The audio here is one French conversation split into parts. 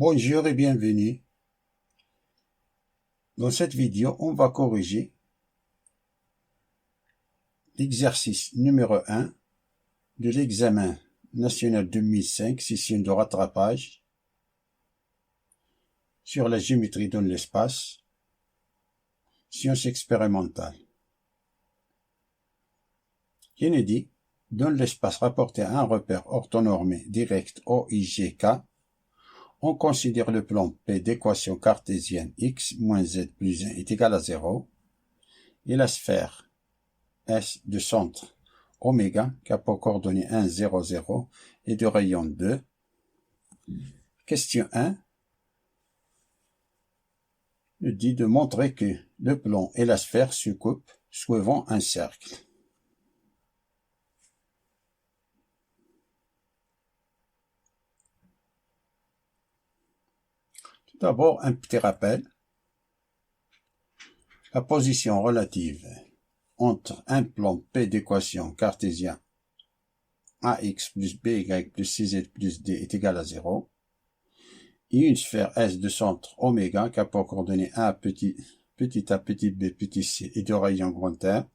Bonjour et bienvenue. Dans cette vidéo, on va corriger l'exercice numéro 1 de l'examen national 2005, session de rattrapage sur la géométrie dans l'espace, sciences expérimentales. Kennedy, dans l'espace rapporté à un repère orthonormé direct OIGK, on considère le plan P d'équation cartésienne x moins z plus 1 est égal à 0 et la sphère S de centre oméga qui a pour coordonnées 1, 0, 0 et de rayon 2. Question 1 nous dit de montrer que le plan et la sphère se coupent suivant un cercle. Tout d'abord, un petit rappel. La position relative entre un plan P d'équation cartésien ax plus by plus cz plus d est égal à 0 et une sphère S de centre oméga qui a pour coordonnées a petit a petit b petit c et de rayon grand R.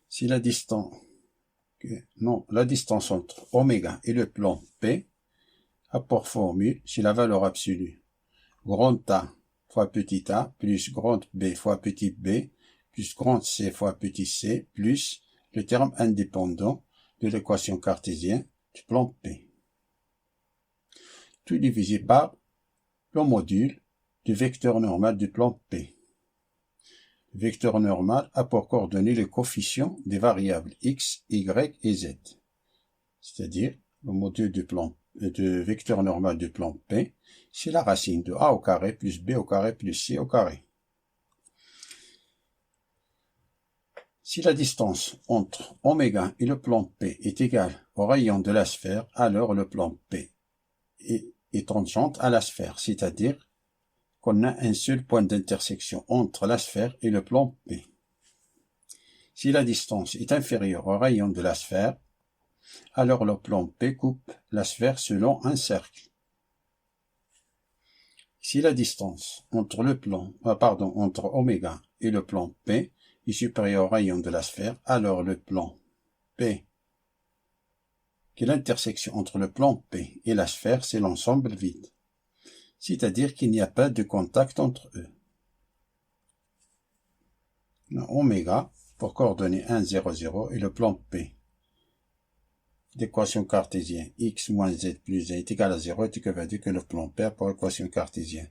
Si la distance entre oméga et le plan P a pour formule, si la valeur absolue grand A fois petit a plus grand B fois petit b plus grand C fois petit c plus le terme indépendant de l'équation cartésienne du plan P. Tout divisé par le module du vecteur normal du plan P. Le vecteur normal a pour coordonnées les coefficients des variables x, y et z. C'est-à-dire, le module du vecteur normal du plan P, c'est la racine de a au carré plus b au carré plus c au carré. Si la distance entre oméga et le plan P est égale au rayon de la sphère, alors le plan P est tangente à la sphère, c'est-à-dire qu'on a un seul point d'intersection entre la sphère et le plan P. Si la distance est inférieure au rayon de la sphère, alors le plan P coupe la sphère selon un cercle. Si la distance entre entre oméga et le plan P est supérieure au rayon de la sphère, alors le plan P, qui est l'intersection entre le plan P et la sphère, c'est l'ensemble vide. C'est-à-dire qu'il n'y a pas de contact entre eux. Oméga, pour coordonner 1, 0, 0, et le plan P d'équation cartésienne x moins z plus 1 est égal à 0 est équivalent que le plan P pour équation cartésienne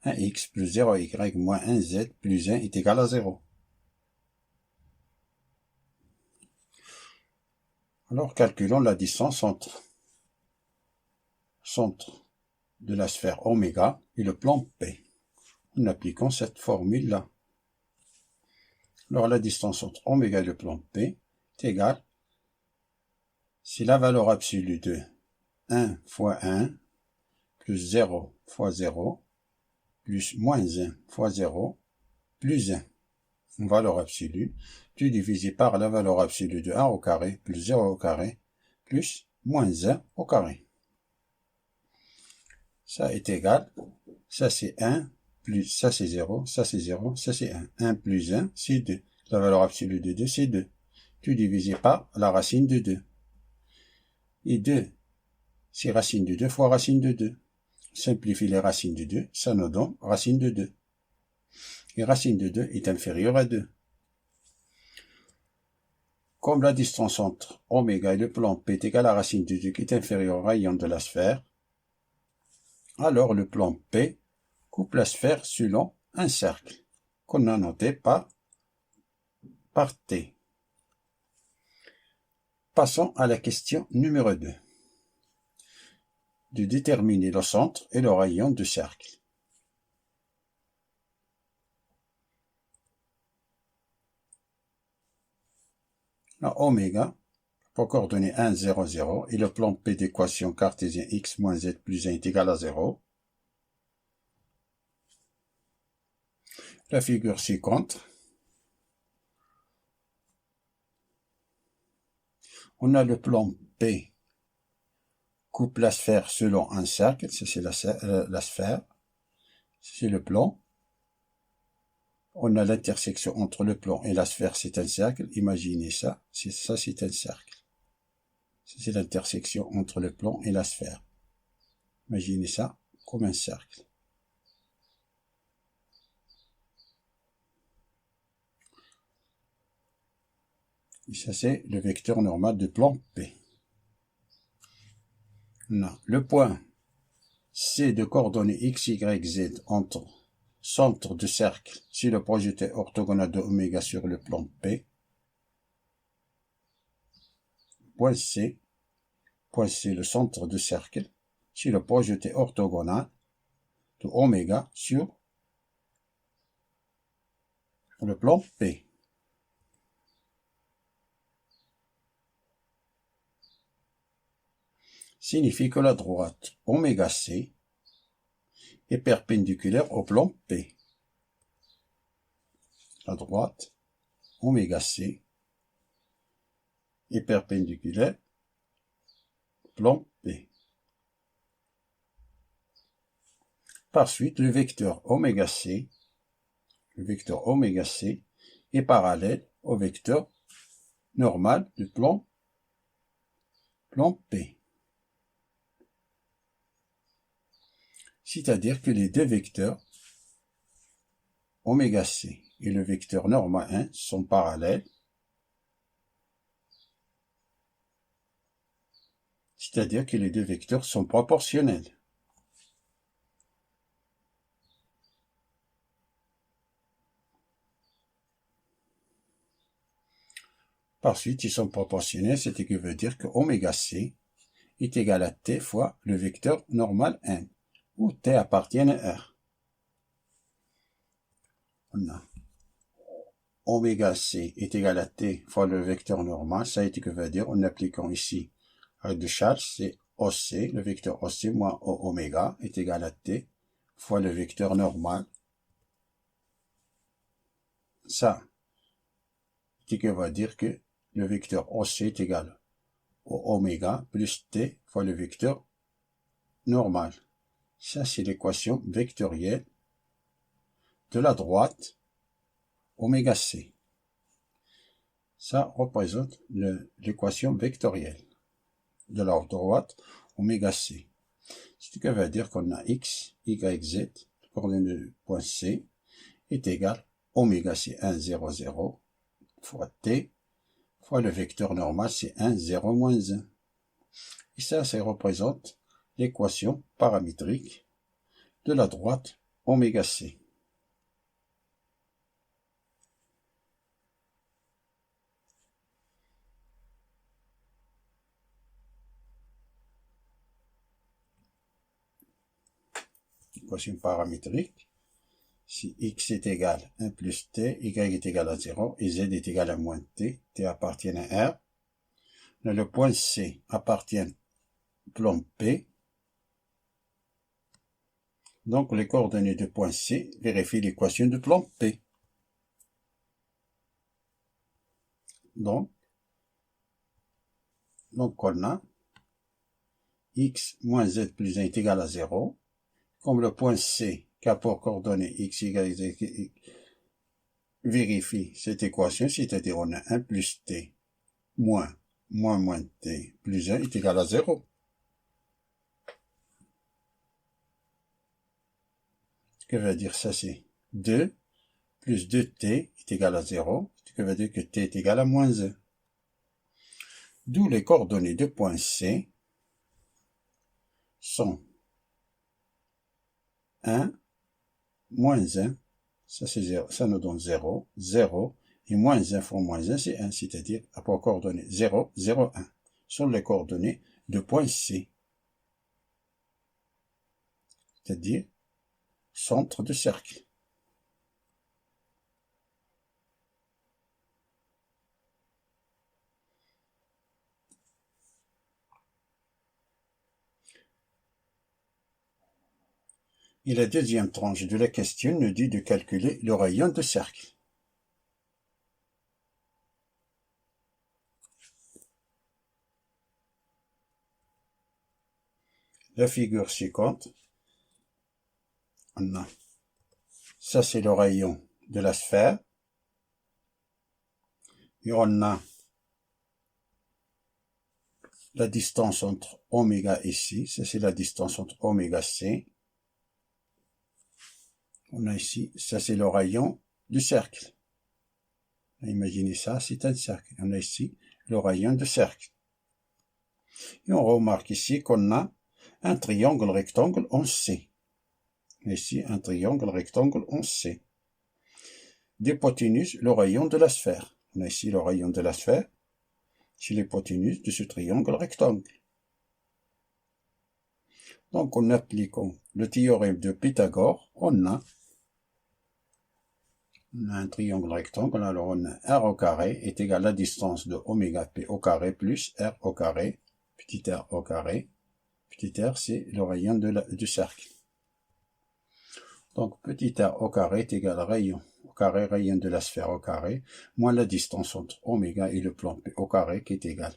1x plus 0y moins 1z plus 1 est égal à 0. Alors calculons la distance entre centre de la sphère oméga et le plan P en appliquant cette formule-là. Alors la distance entre oméga et le plan P est égale, c'est la valeur absolue de 1 fois 1 plus 0 fois 0 plus moins 1 fois 0 plus 1. Une valeur absolue, tout divisé par la valeur absolue de 1 au carré plus 0 au carré plus moins 1 au carré. Ça est égal, ça c'est 1, plus ça c'est 0, ça c'est 0, ça c'est 1. 1 plus 1, c'est 2. La valeur absolue de 2, c'est 2. Tout divisé par la racine de 2. Et 2, c'est racine de 2 fois racine de 2. Simplifie les racines de 2, ça nous donne racine de 2. Et racine de 2 est inférieure à 2. Comme la distance entre oméga et le plan P est égale à racine de 2 qui est inférieure au rayon de la sphère, alors le plan P coupe la sphère selon un cercle qu'on a noté par T. Passons à la question numéro 2. De déterminer le centre et le rayon du cercle. La oméga, pour coordonner 1, 0, 0, et le plan P d'équation cartésienne x moins z plus 1 est égal à 0. La figure suivante. On a le plan P coupe la sphère selon un cercle, ça c'est la sphère, c'est le plan. On a l'intersection entre le plan et la sphère, c'est un cercle. Imaginez ça, c'est un cercle. C'est l'intersection entre le plan et la sphère. Imaginez ça comme un cercle. Et ça, c'est le vecteur normal du plan P. Non. Le point C de coordonnées x, y, z entre centre de cercle si le projeté orthogonal de oméga sur le plan P. Point C, le centre de cercle si le projeté orthogonal de oméga sur le plan P. Signifie que la droite oméga C est perpendiculaire au plan P. La droite oméga C est perpendiculaire au plan P. Par suite, le vecteur oméga C est parallèle au vecteur normal du plan P. C'est-à-dire que les deux vecteurs oméga C et le vecteur normal 1 sont parallèles. C'est-à-dire que les deux vecteurs sont proportionnels. Par suite, ils sont proportionnels, ce qui veut dire que oméga C est égal à t fois le vecteur normal 1, où t appartient à R. On a oméga C est égal à t fois le vecteur normal, ça veut dire, en appliquant ici règle de Charles, c'est OC, le vecteur OC moins oméga est égal à t fois le vecteur normal. Ça, ce qui veut dire que le vecteur OC est égal au oméga plus t fois le vecteur normal. Ça, c'est l'équation vectorielle de la droite oméga C. Ça représente l'équation vectorielle de la droite oméga C. Ce qui veut dire qu'on a x, y, z, coordonnée du point C, est égal oméga C 1, 0, 0 fois t fois le vecteur normal c'est 1, 0, moins 1. Et ça représente l'équation paramétrique de la droite oméga C. Équation paramétrique. Si x est égal à 1 plus t, y est égal à 0 et z est égal à moins t, t appartient à R. Le point C appartient au plan P. Donc les coordonnées du point C vérifient l'équation du plan P. Donc on a x moins z plus 1 est égal à 0. Comme le point C qui a pour coordonnées x, y, z vérifie cette équation, c'est-à-dire on a 1 plus t moins t plus 1 est égal à 0. Ce que veut dire ça, c'est 2 plus 2t est égal à 0, ce qui veut dire que t est égal à moins 1. D'où les coordonnées de point C sont 1, moins 1, ça c'est 0, ça nous donne 0, 0, et moins 1 fois moins 1, c'est 1, c'est-à-dire à pour coordonnées 0, 0, 1, sont les coordonnées de point C, c'est-à-dire centre de cercle. Et la deuxième tranche de la question nous dit de calculer le rayon de cercle. la figure ci-contre. Ça, c'est le rayon de la sphère. Et on a la distance entre oméga ici. Ça, c'est la distance entre oméga C. On a ici, ça, c'est le rayon du cercle. Imaginez ça, c'est un cercle. On a ici le rayon de cercle. Et on remarque ici qu'on a un triangle rectangle en C. Ici, un triangle rectangle en C. D'hypoténuse, le rayon de la sphère. On a ici le rayon de la sphère. C'est l'hypoténuse de ce triangle rectangle. Donc, en appliquant le théorème de Pythagore, on a un triangle rectangle. Alors, on a R au carré est égal à la distance de oméga P au carré plus R au carré, petit r au carré. Petit r, c'est le rayon du cercle. Donc, petit r au carré est égal à rayon au carré, rayon de la sphère au carré, moins la distance entre oméga et le plan P au carré qui est égal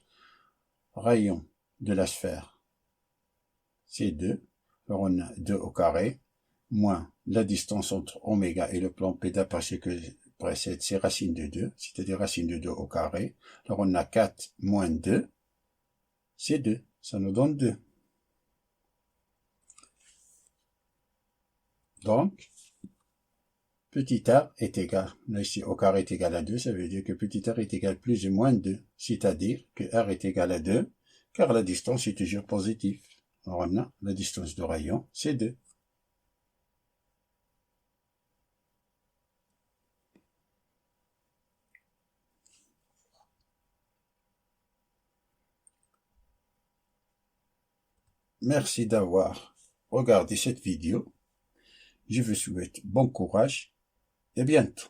rayon de la sphère, c'est 2. Alors, on a 2 au carré, moins la distance entre oméga et le plan P d'après ce que précède, c'est racine de 2, c'est-à-dire racine de 2 au carré. Alors, on a 4 moins 2, c'est 2. Ça nous donne 2. Donc, petit r est égal, là ici au carré est égal à 2, ça veut dire que petit r est égal à plus ou moins 2, c'est-à-dire que r est égal à 2, car la distance est toujours positive. Alors on a la distance de rayon, c'est 2. Merci d'avoir regardé cette vidéo. Je vous souhaite bon courage et à bientôt.